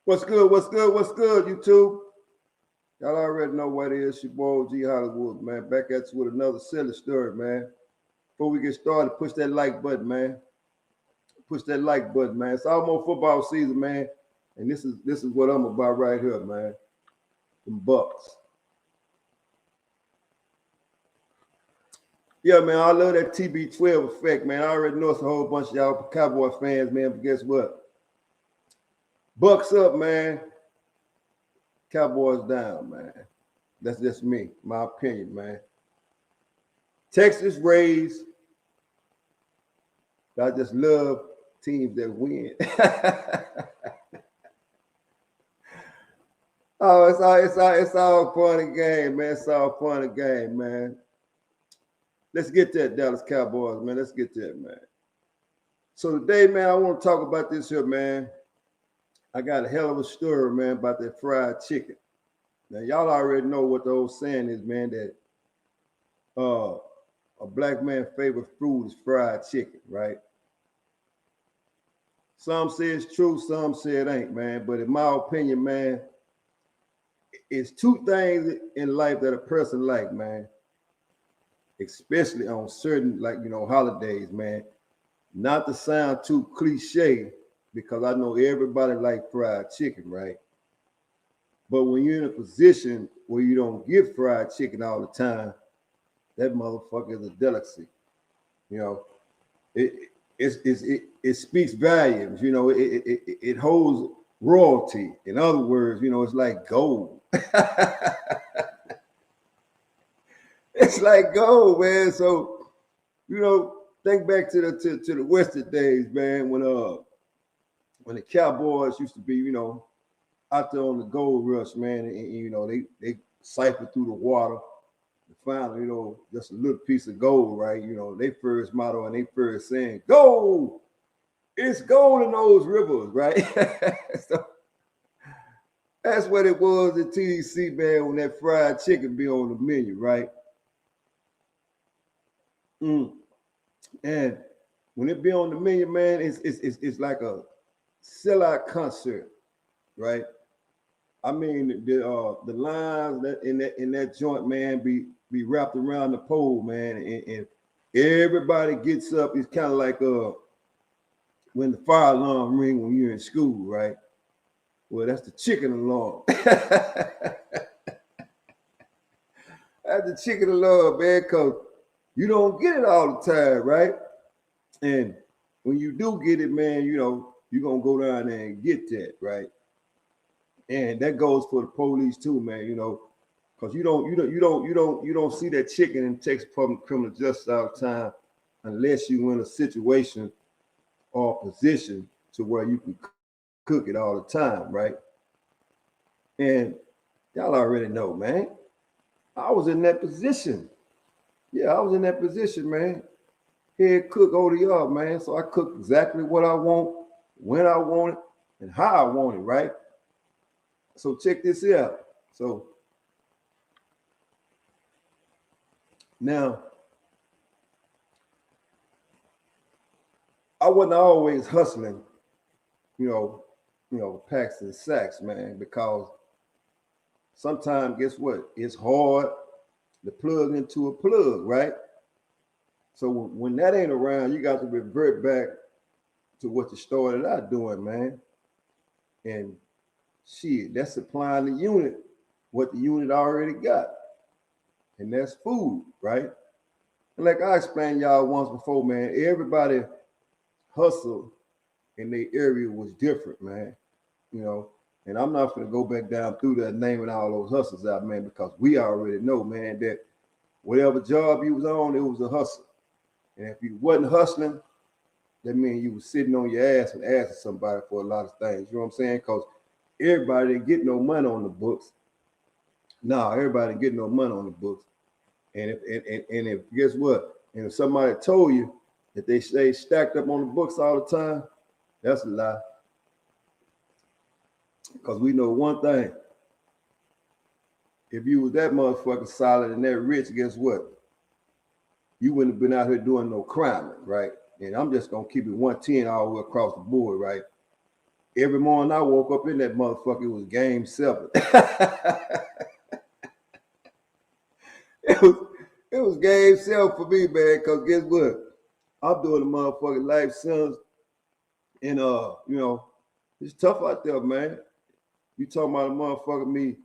What's good? What's good? What's good, YouTube? Y'all already know what it is. Your boy G Hollywood, man. Back at you with another Cellie Story, man. Before we get started, push that like button, man. Push that like button, man. It's almost football season, man. And this is what I'm about right here, man. Them Bucks. Yeah, man, I love that TB12 effect, man. I already know it's a whole bunch of y'all Cowboy fans, man. But guess what? Bucks up, man. Cowboys down, man. That's just me, my opinion, man. Texas raised. I just love teams that win. Oh, it's all fun and game, man. It's all fun and game, man. Let's get that, Dallas Cowboys, man. Let's get that, man. So today, man, I want to talk about this here, man. I got a hell of a story, man, about that fried chicken. Now, y'all already know what the old saying is, man, that a black man's favorite food is fried chicken, right? Some say it's true, some say it ain't, man. But in my opinion, man, it's two things in life that a person like, man, especially on certain, like, holidays, man. Not to sound too cliche, because I know everybody like fried chicken, right? But when you're in a position where you don't get fried chicken all the time, that motherfucker is a delicacy. It speaks volumes. It holds royalty. In other words, it's like gold. It's like gold, man. So, think back to the Western days, man, when the Cowboys used to be, out there on the gold rush, man, and they siphoned through the water and found, just a little piece of gold, right? They first motto and they first saying, gold, it's gold in those rivers, right? So that's what it was at TDC, man, when that fried chicken be on the menu, right? And when it be on the menu, man, it's like a sellout concert, right? I mean, the lines that in that joint, man, be wrapped around the pole, man, and everybody gets up. It's kind of like when the fire alarm ring when you're in school, right? Well, that's the chicken alarm. That's the chicken alarm, man, because you don't get it all the time, right? And when you do get it, man, you're gonna go down there and get that, right? And that goes for the police too, man. Because you don't see that chicken in Texas public criminal justice all the time unless you in a situation or position to where you can cook it all the time, right? And y'all already know, man. I was in that position. Yeah, I was in that position, man. Head cook ODR, man. So I cook exactly what I want, when I want it, and how I want it, right? So check this out. So now, I wasn't always hustling, packs and sacks, man, because sometimes, guess what? It's hard to plug into a plug, right? So when that ain't around, you got to revert back to what you started out doing, man. And shit, that's supplying the unit what the unit already got. And that's food, right? And like I explained y'all once before, man, everybody hustle in their area was different, man. And I'm not gonna go back down through that naming all those hustles out, man, because we already know, man, that whatever job you was on, it was a hustle. And if you wasn't hustling, that means you was sitting on your ass and asking somebody for a lot of things. You know what I'm saying? Because everybody didn't get no money on the books. No, everybody didn't get no money on the books. And if guess what? And if somebody told you that they stay stacked up on the books all the time, that's a lie. Because we know one thing. If you was that motherfucker solid and that rich, guess what? You wouldn't have been out here doing no crime, right? And I'm just gonna keep it 110 all the way across the board, right? Every morning I woke up in that motherfucker, it was game 7. it was it was game 7 for me, man. Cause guess what? I'm doing the motherfucking life sentence, and it's tough out there, man. You talking about a motherfucker me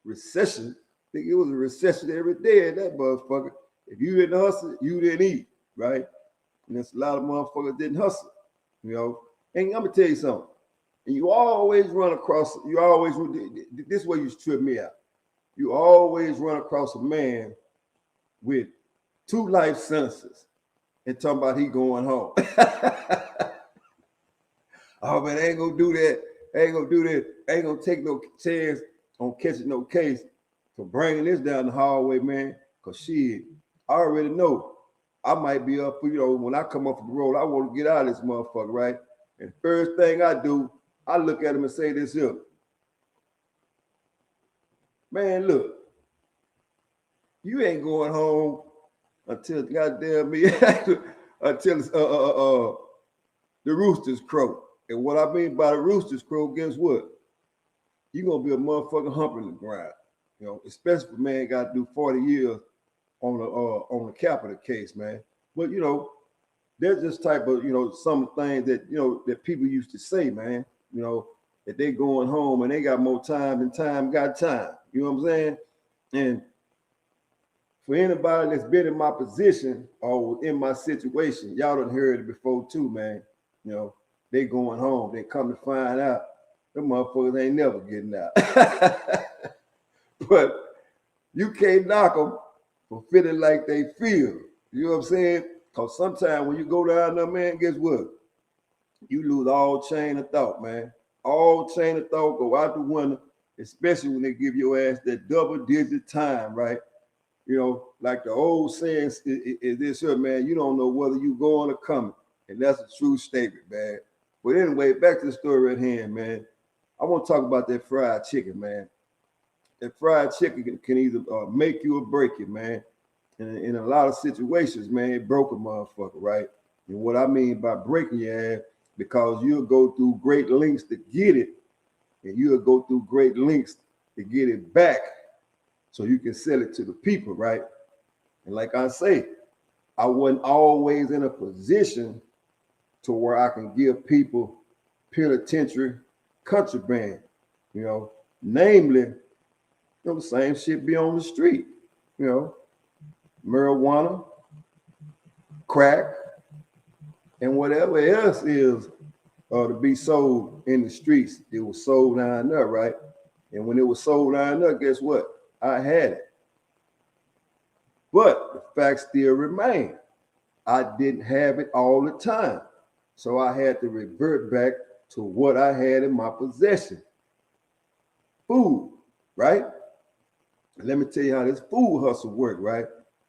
recession? I think it was a recession every day in that motherfucker. If you didn't hustle, you didn't eat, right? And there's a lot of motherfuckers didn't hustle, And I'm gonna tell you something. And you always run across. This way you trip me out. You always run across a man with 2 life sentences and talking about he going home. Oh man, I ain't gonna do that. I ain't gonna do that. I ain't gonna take no chance on catching no case for bringing this down the hallway, man. Cause shit, I already know I might be up for, when I come up the road, I want to get out of this motherfucker, right? And first thing I do, I look at him and say this here. Man, look, you ain't going home until goddamn me until the roosters crow. And what I mean by the roosters crow, guess what? You're gonna be a motherfucker humping the ground. Especially if a man got to do 40 years on the capital case, man. But there's this type of some things that that people used to say, man. That they going home and they got more time than time got time. You know what I'm saying? And for anybody that's been in my position or in my situation, y'all done heard it before too, man. They going home. They come to find out them motherfuckers ain't never getting out. But you can't knock them for feeling like they feel. You know what I'm saying? Because sometimes when you go down there, man, guess what? You lose all chain of thought, man. All chain of thought go out the window, especially when they give your ass that double-digit time, right? Like the old saying is this here, man, you don't know whether you going or coming. And that's a true statement, man. But anyway, back to the story at hand, man. I want to talk about that fried chicken, man. That fried chicken can either make you or break you, man. And in a lot of situations, man, it broke a motherfucker, right? And what I mean by breaking your ass, because you'll go through great lengths to get it, and you'll go through great lengths to get it back so you can sell it to the people, right? And like I say, I wasn't always in a position to where I can give people penitentiary contraband, namely, the same shit be on the street, marijuana, crack, and whatever else is to be sold in the streets. It was sold down there, right? And when it was sold down there, guess what? I had it. But the fact still remained. I didn't have it all the time. So I had to revert back to what I had in my possession. Food, right? Let me tell you how this food hustle worked, right?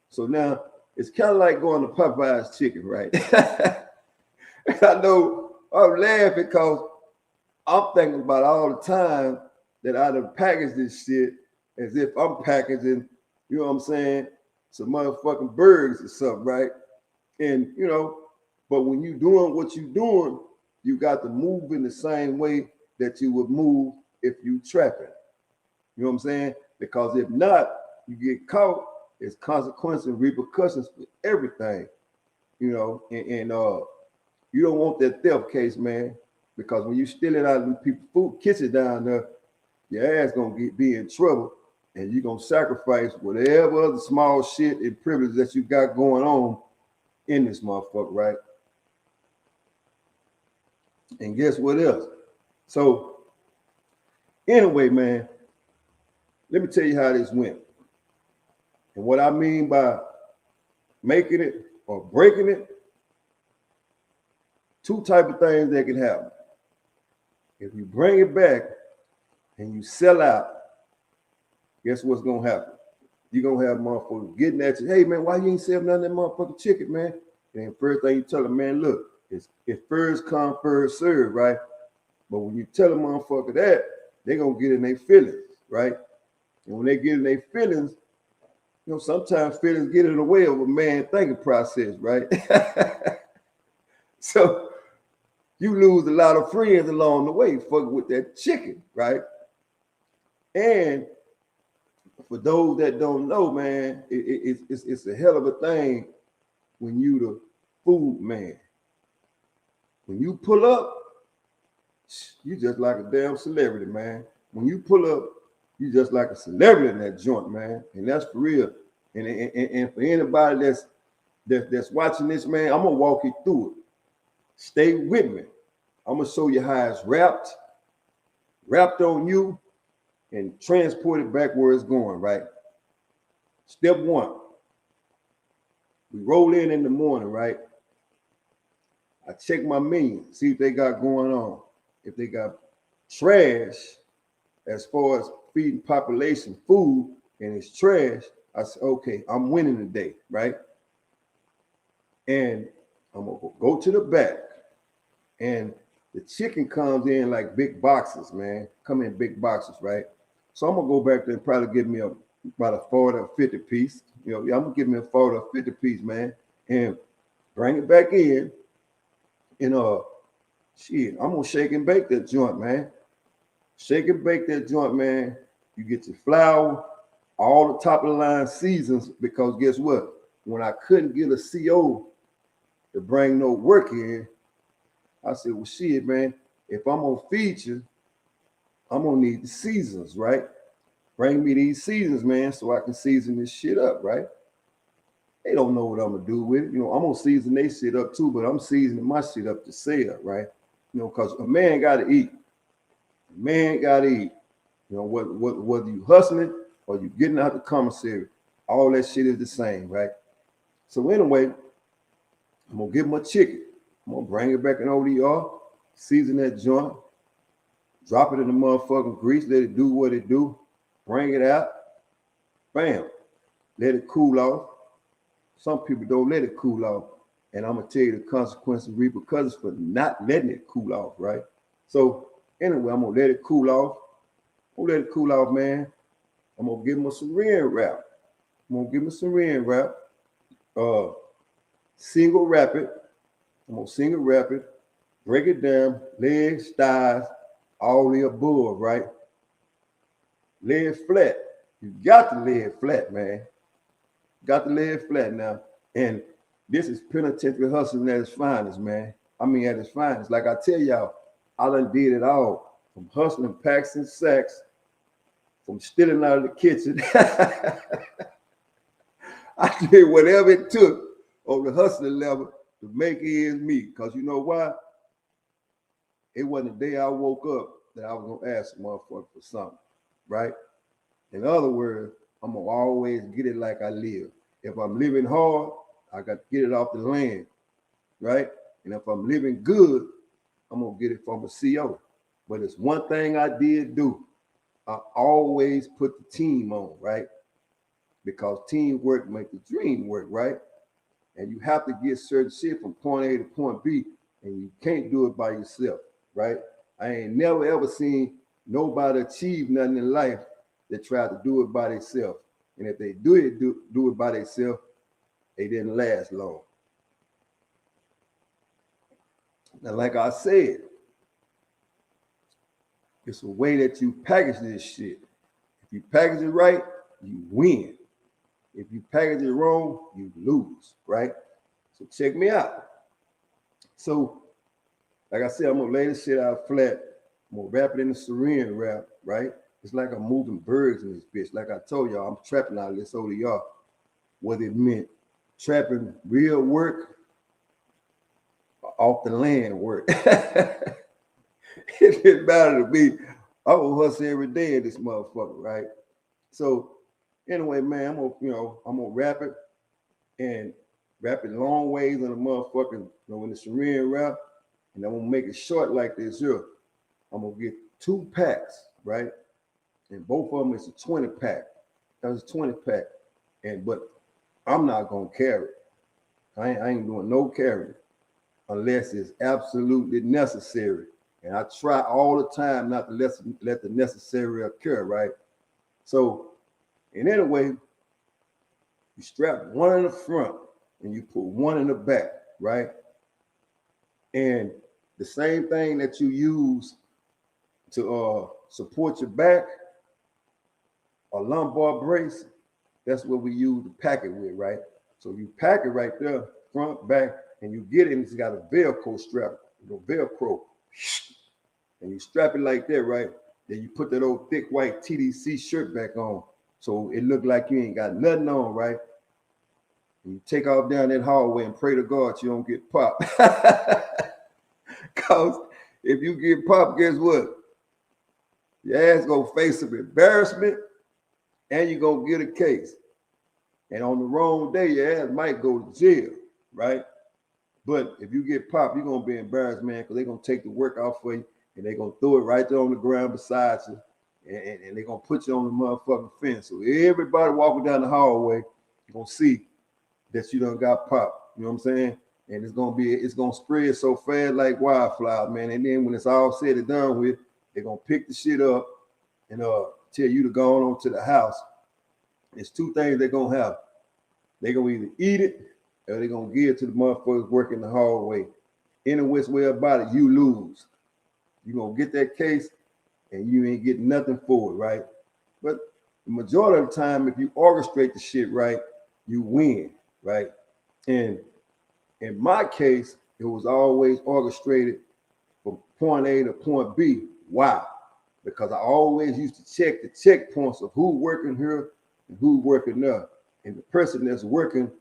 So now it's kind of like going to Popeye's chicken, right? I know I'm laughing because I'm thinking about all the time that I done packaged this shit as if I'm packaging, you know what I'm saying, some motherfucking burgers or something, right? And, but when you doing what you doing, you got to move in the same way that you would move if you trapping. You know what I'm saying? Because if not, you get caught, it's consequences and repercussions for everything, and you don't want that theft case, man, because when you steal it out of people's food kitchen down there, your ass gonna be in trouble, and you're gonna sacrifice whatever other small shit and privilege that you got going on in this motherfucker, right? And guess what else? So anyway, man, let me tell you how this went. And what I mean by making it or breaking it, 2 type of things that can happen. If you bring it back and you sell out, guess what's gonna happen? You're gonna have motherfuckers getting at you, hey man, why you ain't selling none of that motherfucking chicken, man? And first thing you tell them, man, look, it's first come, first serve, right? But when you tell a motherfucker that, they're gonna get in their feelings, right? And when they get in their feelings, sometimes feelings get in the way of a man thinking process, right? So you lose a lot of friends along the way, fucking with that chicken, right? And for those that don't know, man, it's a hell of a thing when you the food man. When you pull up, you just like a damn celebrity, man. When you pull up, you just like a celebrity in that joint, man. And that's for real. And for anybody that's watching this, man, I'm gonna walk you through it. Stay with me. I'm gonna show you how it's wrapped on you, and transport it back where it's going, right? Step one, we roll in the morning, right? I check my menu, see if they got going on. If they got trash as far as feeding population food and it's trash, I say, okay, I'm winning today, right? And I'm gonna go to the back, and the chicken comes in like big boxes, man. Come in big boxes, right? So I'm gonna go back there and probably give me about a 40 or 50 piece. You know, I'm gonna give me a 40 or 50 piece, man, and bring it back in. And shit, I'm gonna shake and bake that joint, man. Shake and bake that joint, man. You get your flour, all the top of the line seasons, because guess what? When I couldn't get a CO to bring no work in, I said, well, shit, man, if I'm gonna feed you, I'm gonna need the seasons, right? Bring me these seasons, man, so I can season this shit up, right? They don't know what I'm gonna do with it. You know, I'm gonna season their shit up too, but I'm seasoning my shit up to sell, right? You know, because a man gotta eat. A man gotta eat. You know, whether you hustling or you getting out the commissary, all that shit is the same, right? So anyway, I'm gonna get my chicken. I'm gonna bring it back in over the yard, season that joint, drop it in the motherfucking grease, let it do what it do, bring it out, bam, let it cool off. Some people don't let it cool off, and I'm gonna tell you the consequences and repercussions for not letting it cool off, right? So anyway, I'm gonna let it cool off. I'm gonna let it cool off, man. I'm gonna give them a saran wrap. I'm gonna give them a saran wrap. Single wrap it. I'm gonna single wrap it, break it down, legs, thighs, all the above, right? Lay it flat. You got to lay it flat, man. Got to lay it flat now. And this is penitentiary hustling at its finest, man. I mean, at its finest. Like I tell y'all, I done did it all. From hustling packs and sacks, from stealing out of the kitchen. I did whatever it took on the hustling level to make ends meet. Because you know why? It wasn't the day I woke up that I was going to ask a motherfucker for something, right? In other words, I'm going to always get it like I live. If I'm living hard, I got to get it off the land, right? And if I'm living good, I'm going to get it from a CO. But it's one thing I did do. I always put the team on, right? Because teamwork makes the dream work, right? And you have to get certain shit from point A to point B, and you can't do it by yourself, right? I ain't never ever seen nobody achieve nothing in life that tried to do it by themselves. And if they do it by themselves, they didn't last long. Now, like I said, it's a way that you package this shit. If you package it right, you win. If you package it wrong, you lose, right? So check me out. So, like I said, I'm gonna lay this shit out flat. I'm gonna wrap it in the saran wrap, right? It's like I'm moving birds in this bitch. Like I told y'all, I'm trapping out of this over y'all. What it meant, trapping real work off the land work. It didn't matter to me. I will hustle every day in this motherfucker, right? So anyway, man, I'm gonna wrap it and wrap it long ways on the motherfucking, in the saran wrap, and I'm gonna make it short like this here. I'm gonna get 2 packs, right? And both of them is a 20 pack. That's a 20 pack. But I'm not gonna carry it. I ain't doing no carrying unless it's absolutely necessary. And I try all the time not to let the necessary occur, right? So, and anyway, you strap one in the front and you put one in the back, right? And the same thing that you use to support your back, a lumbar brace, that's what we use to pack it with, right? So you pack it right there, front, back, and you get it, and it's got a Velcro strap, Velcro. And you strap it like that, right? Then you put that old thick white TDC shirt back on. So it look like you ain't got nothing on, right? And you take off down that hallway and pray to God you don't get popped. Because if you get popped, guess what? Your ass gonna face some embarrassment and you're gonna get a case. And on the wrong day, your ass might go to jail, right? But if you get popped, you're gonna be embarrassed, man, because they're gonna take the work out for you and they're gonna throw it right there on the ground beside you, and they're gonna put you on the motherfucking fence. So everybody walking down the hallway gonna see that you done got popped. You know what I'm saying? And it's gonna spread so fast like wildfire, man. And then when it's all said and done with, they're gonna pick the shit up and tell you to go on to the house. It's two things they're gonna have. They're gonna either eat it or they're gonna give it to the motherfuckers working the hallway. Any which way about it, you lose. You're gonna get that case and you ain't getting nothing for it, right? But the majority of the time, if you orchestrate the shit right, you win, right? And in my case, it was always orchestrated from point A to point B. Why? Because I always used to check the checkpoints of who working here and who working there. And the person that's working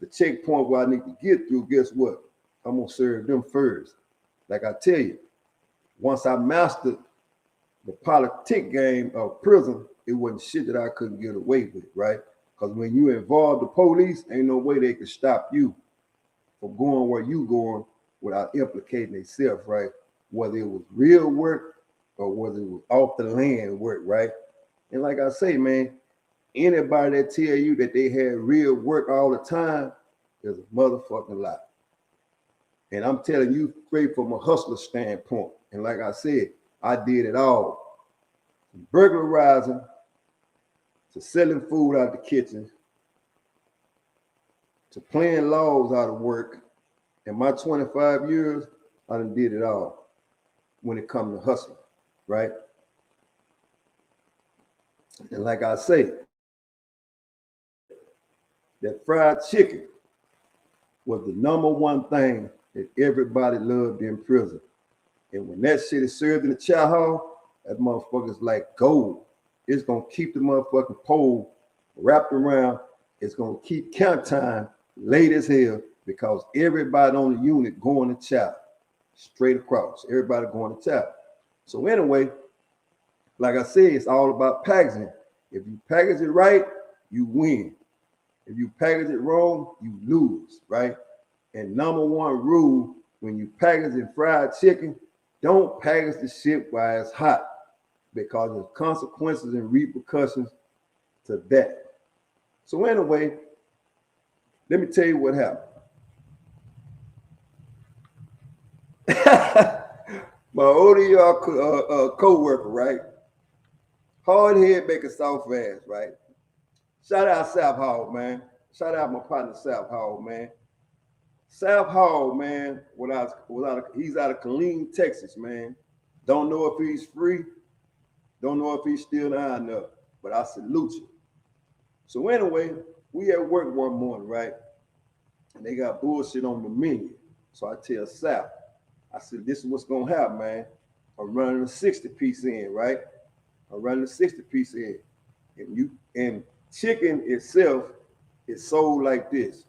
the checkpoint where I need to get through, guess what? I'm gonna serve them first. Like I tell you, once I mastered the politic game of prison, it wasn't shit that I couldn't get away with, right? Because when you involve the police, ain't no way they can stop you from going where you going without implicating themselves, right? Whether it was real work or whether it was off the land work, right? And like I say, man, anybody that tell you that they had real work all the time is a motherfucking lie. And I'm telling you straight from a hustler standpoint. And like I said, I did it all. From burglarizing to selling food out the kitchen to playing laws out of work. In my 25 years, I done did it all when it comes to hustling, right? And like I say, that fried chicken was the number one thing that everybody loved in prison. And when that shit is served in the chow hall, that motherfucker's like gold. It's gonna keep the motherfucking pole wrapped around. It's gonna keep count time late as hell because everybody on the unit going to chow straight across. Everybody going to chow. So anyway, like I said, it's all about packaging. If you package it right, you win. If you package it wrong, you lose, right? And number one rule, when you package fried chicken, don't package the shit while it's hot because there's consequences and repercussions to that. So anyway, let me tell you what happened. My older co-worker, right? Hard head, make a soft ass, right? Shout out South Hall, man. Shout out my partner South Hall, man. South Hall, man, he's out of Killeen, Texas, man. Don't know if he's free. Don't know if he's still lying up, but I salute you. So anyway, we at work one morning, right? And they got bullshit on the menu. So I tell South, I said, this is what's gonna happen, man. I'm running a 60-piece in, right? I'm running a 60-piece in. And chicken itself is sold like this.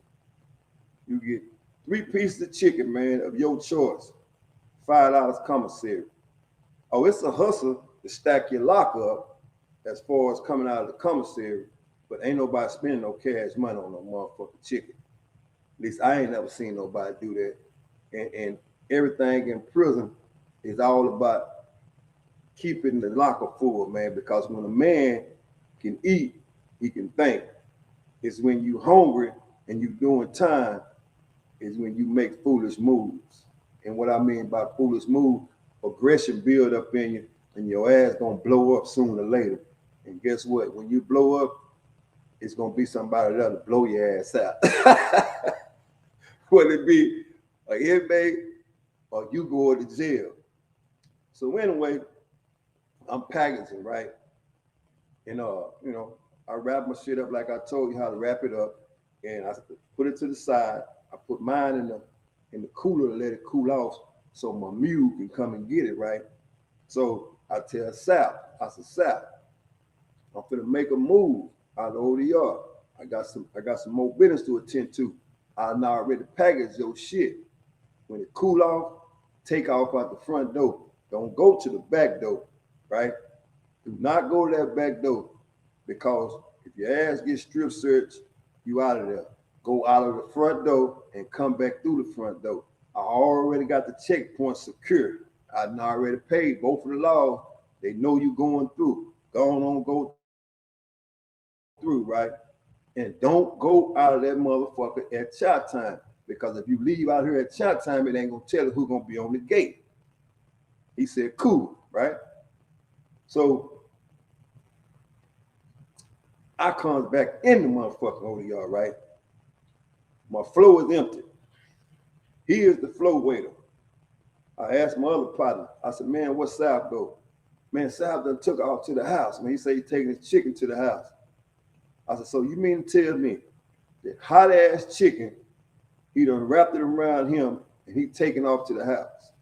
You get 3 pieces of chicken, man, of your choice. $5 commissary. Oh, it's a hustle to stack your lock up as far as coming out of the commissary, but ain't nobody spending no cash money on no motherfucking chicken. At least I ain't never seen nobody do that. And everything in prison is all about keeping the locker full, man, because when a man can eat, he can think. It's when you hungry and you doing time is when you make foolish moves. And what I mean by foolish move, aggression build up in you and your ass gonna blow up sooner or later. And guess what? When you blow up, it's gonna be somebody that'll blow your ass out. Whether it be an inmate or you go to jail. So anyway, I'm packaging, right? And I wrap my shit up like I told you how to wrap it up, and I put it to the side. I put mine in the cooler to let it cool off, so my mule can come and get it, right? So I tell Sap, I said, Sap, I'm finna make a move out of the ODR. I got some more business to attend to. I now already packaged your shit. When it cool off, take off out the front door. Don't go to the back door, right? Do not go to that back door, because if your ass gets strip searched, you out of there. Go out of the front door and come back through the front door. I already got the checkpoint secure. I already paid both of the laws. They know you going through. Go through, right? And don't go out of that motherfucker at shot time, because if you leave out here at shot time, it ain't gonna tell us who's gonna be on the gate. He said, cool, right? So I comes back in the motherfucking ODR, right? My flow is empty. He is the flow waiter. I asked my other partner, I said, man, what's South go? Man, South done took off to the house. Man, he said he's taking his chicken to the house. I said, so you mean to tell me that hot ass chicken, he done wrapped it around him and he taking off to the house?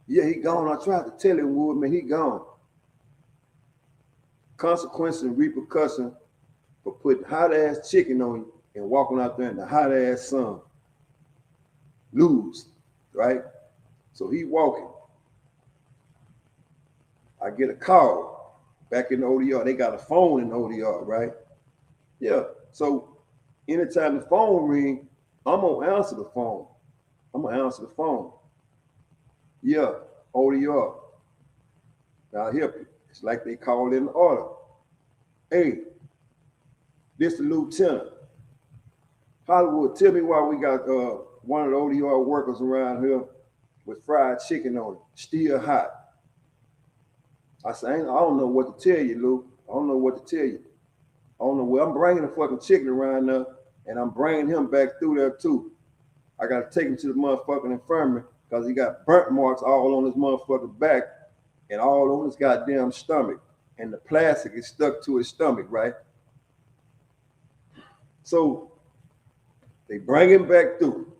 Yeah, he gone. I tried to tell him, Wood, man, he gone. Consequence and repercussion for putting hot ass chicken on you and walking out there in the hot ass sun. Lose, right? So he walking. I get a call back in the ODR. They got a phone in the ODR, right? Yeah. So anytime the phone ring, I'm gonna answer the phone. Yeah, ODR. Now here, it's like they called in the order. Hey, this the lieutenant. Hollywood, tell me why we got one of the ODR workers around here with fried chicken on it, still hot. I said, I don't know what to tell you, Lou. I don't know what to tell you. I don't know where I'm bringing the fucking chicken around there, and I'm bringing him back through there too. I got to take him to the motherfucking infirmary because he got burnt marks all on his motherfucking back and all on his goddamn stomach. And the plastic is stuck to his stomach, right? So they bring him back through,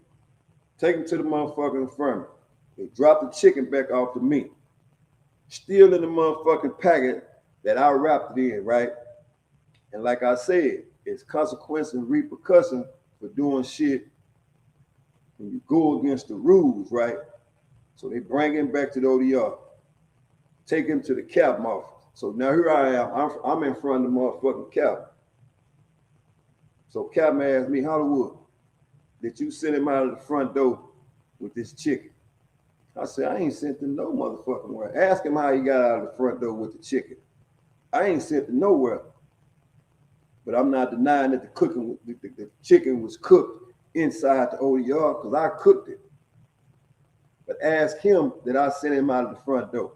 take him to the motherfucking infirmary. They drop the chicken back off to me. Still in the motherfucking packet that I wrapped it in, right? And like I said, it's consequence and repercussion for doing shit when you go against the rules, right? So they bring him back to the ODR, take him to the captain office. So now here I am, I'm in front of the motherfucking captain. So captain asked me, Hollywood, did you send him out of the front door with this chicken? I said, I ain't sent him no motherfucking where. Ask him how he got out of the front door with the chicken. I ain't sent him nowhere. But I'm not denying that the chicken was cooked inside the ODR because I cooked it. But ask him that I sent him out of the front door.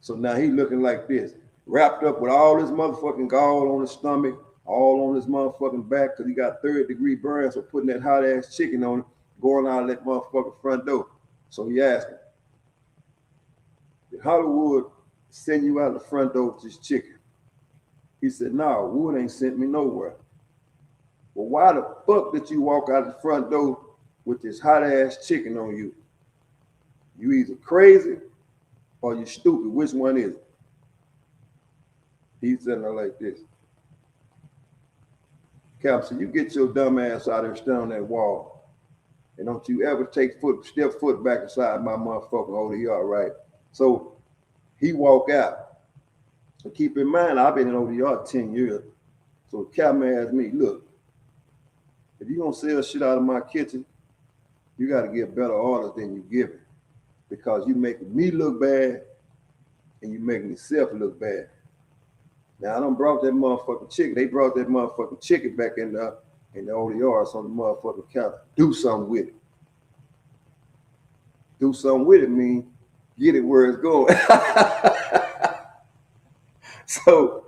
So now he looking like this, wrapped up with all this motherfucking gall on his stomach, all on his motherfucking back because he got third-degree burns for putting that hot-ass chicken on it, going out of that motherfucking front door. So he asked me, did Hollywood send you out the front door with this chicken? He said, no, Wood ain't sent me nowhere. Well, why the fuck did you walk out the front door with this hot-ass chicken on you? You either crazy or you stupid. Which one is it? He's sitting there like this. Captain, you get your dumb ass out there and stand on that wall. And don't you ever step foot back inside my motherfucking ODR, right? So he walk out. And keep in mind, I've been in ODR 10 years. So Captain asked me, look, if you're going to sell shit out of my kitchen, you got to give better orders than you give it. Because you making me look bad and you making yourself look bad. Now, I done brought that motherfucking chicken. They brought that motherfucking chicken back in the ODRs on the motherfucking counter. Do something with it. Do something with it mean get it where it's going. So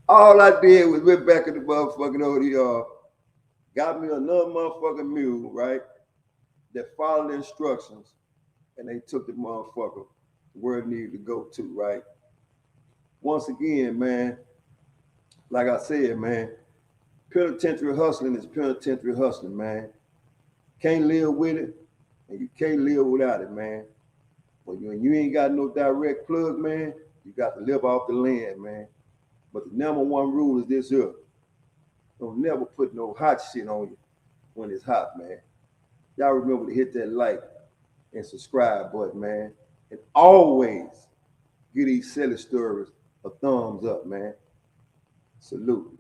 all I did was went back in the motherfucking ODR, got me another motherfucking mule, right? that followed the instructions and they took the motherfucker where it needed to go to, right? Once again, man, like I said, man, penitentiary hustling is penitentiary hustling, man. Can't live with it, and you can't live without it, man. When you ain't got no direct plug, man, you got to live off the land, man. But the number one rule is this here. Don't never put no hot shit on you when it's hot, man. Y'all remember to hit that like and subscribe button, man. And always give these Cellie Stories a thumbs up, man. Salute.